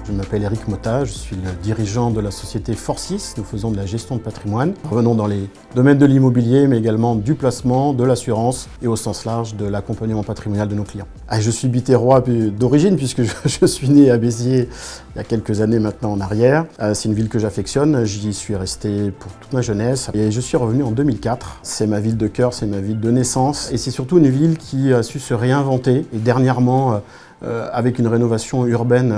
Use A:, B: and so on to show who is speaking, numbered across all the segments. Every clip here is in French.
A: Je m'appelle Eric Motta, je suis le dirigeant de la société Forcis. Nous faisons de la gestion de patrimoine. Nous revenons dans les domaines de l'immobilier, mais également du placement, de l'assurance et au sens large de l'accompagnement patrimonial de nos clients. Je suis bitérois d'origine puisque je suis né à Béziers il y a quelques années maintenant en arrière. C'est une ville que j'affectionne, j'y suis resté pour toute ma jeunesse et je suis revenu en 2004. C'est ma ville de cœur, c'est ma ville de naissance et c'est surtout une ville qui a su se réinventer et dernièrement avec une rénovation urbaine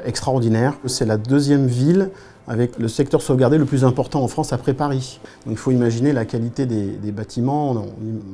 A: extraordinaire. C'est la deuxième ville avec le secteur sauvegardé le plus important en France après Paris. Donc il faut imaginer la qualité des bâtiments.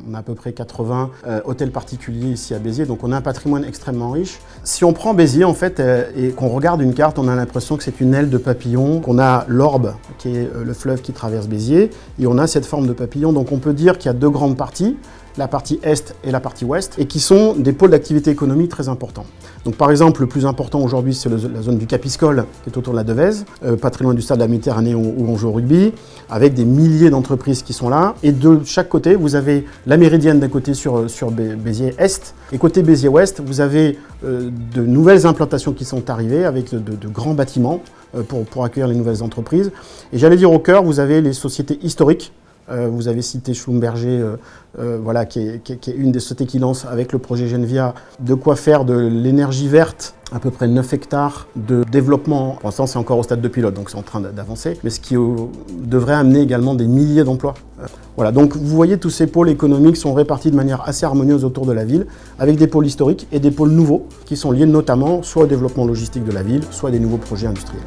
A: On a à peu près 80 hôtels particuliers ici à Béziers, donc on a un patrimoine extrêmement riche. Si on prend Béziers en fait et qu'on regarde une carte, on a l'impression que c'est une aile de papillon, qu'on a l'Orbe, qui est le fleuve qui traverse Béziers, et on a cette forme de papillon. Donc on peut dire qu'il y a deux grandes parties, la partie Est et la partie Ouest, et qui sont des pôles d'activité économique très importants. Donc par exemple, le plus important aujourd'hui, c'est la zone du Capiscol, qui est autour de la Devèze, pas très loin du stade de la Méditerranée où on joue au rugby, avec des milliers d'entreprises qui sont là. Et de chaque côté, vous avez la Méridienne d'un côté sur Béziers Est, et côté Béziers Ouest, vous avez de nouvelles implantations qui sont arrivées, avec de grands bâtiments pour accueillir les nouvelles entreprises. Et j'allais dire au cœur, vous avez les sociétés historiques. Vous avez cité Schlumberger, voilà, qui est une des sociétés qui lance avec le projet Genvia de quoi faire de l'énergie verte, à peu près 9 hectares de développement. Pour l'instant, c'est encore au stade de pilote, donc c'est en train d'avancer, mais ce qui devrait amener également des milliers d'emplois. Voilà, donc vous voyez, tous ces pôles économiques sont répartis de manière assez harmonieuse autour de la ville, avec des pôles historiques et des pôles nouveaux, qui sont liés notamment soit au développement logistique de la ville, soit à des nouveaux projets industriels.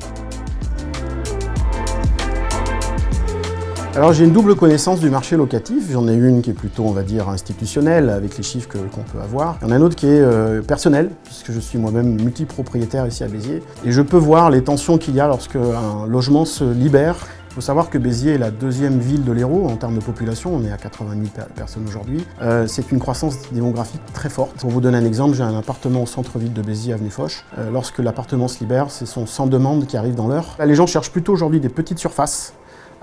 A: Alors j'ai une double connaissance du marché locatif, j'en ai une qui est plutôt, on va dire, institutionnelle, avec les chiffres qu'on peut avoir. Il y en a une autre qui est personnelle, puisque je suis moi-même multipropriétaire ici à Béziers. Et je peux voir les tensions qu'il y a lorsque un logement se libère. Il faut savoir que Béziers est la deuxième ville de l'Hérault en termes de population, on est à 80 000 personnes aujourd'hui. C'est une croissance démographique très forte. Pour vous donner un exemple, j'ai un appartement au centre-ville de Béziers, avenue Foch. Lorsque l'appartement se libère, ce sont 100 demandes qui arrivent dans l'heure. Les gens cherchent plutôt aujourd'hui des petites surfaces.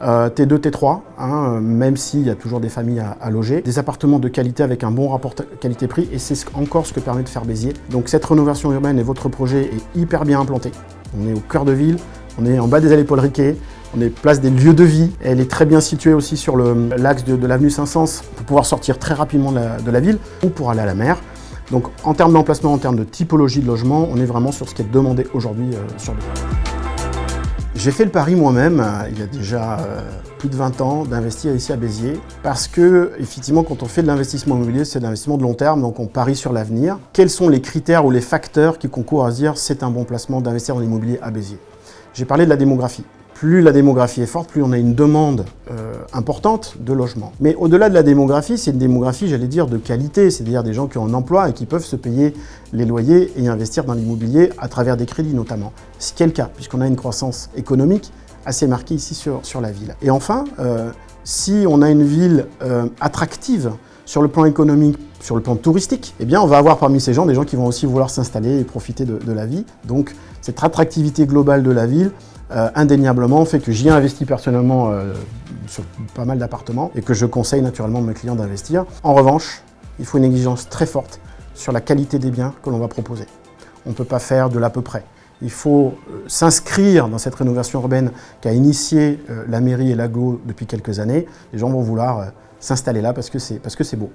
A: T2, T3, même s'il y a toujours des familles à loger. Des appartements de qualité avec un bon rapport qualité-prix, et c'est encore ce que permet de faire Béziers. Donc cette rénovation urbaine et votre projet est hyper bien implanté. On est au cœur de ville, on est en bas des allées Paul Riquet, on est place des lieux de vie. Elle est très bien située aussi sur l'axe de l'avenue Saint-Saëns pour pouvoir sortir très rapidement de la ville ou pour aller à la mer. Donc en termes d'emplacement, en termes de typologie de logement, on est vraiment sur ce qui est demandé aujourd'hui sur Béziers. J'ai fait le pari moi-même, il y a déjà plus de 20 ans, d'investir ici à Béziers, parce que, effectivement, quand on fait de l'investissement immobilier, c'est de l'investissement de long terme, donc on parie sur l'avenir. Quels sont les critères ou les facteurs qui concourent à se dire c'est un bon placement d'investir dans l'immobilier à Béziers? J'ai parlé de la démographie. Plus la démographie est forte, plus on a une demande importante de logement. Mais au-delà de la démographie, c'est une démographie, j'allais dire, de qualité, c'est-à-dire des gens qui ont un emploi et qui peuvent se payer les loyers et investir dans l'immobilier à travers des crédits notamment. Ce qui est le cas, puisqu'on a une croissance économique assez marquée ici sur la ville. Et enfin, si on a une ville attractive sur le plan économique, sur le plan touristique, eh bien on va avoir parmi ces gens des gens qui vont aussi vouloir s'installer et profiter de la vie. Donc cette attractivité globale de la ville, indéniablement fait que j'y ai investi personnellement sur pas mal d'appartements et que je conseille naturellement à mes clients d'investir. En revanche, il faut une exigence très forte sur la qualité des biens que l'on va proposer. On ne peut pas faire de l'à peu près. Il faut s'inscrire dans cette rénovation urbaine qu'a initiée la mairie et l'aglo depuis quelques années. Les gens vont vouloir s'installer là parce que c'est beau.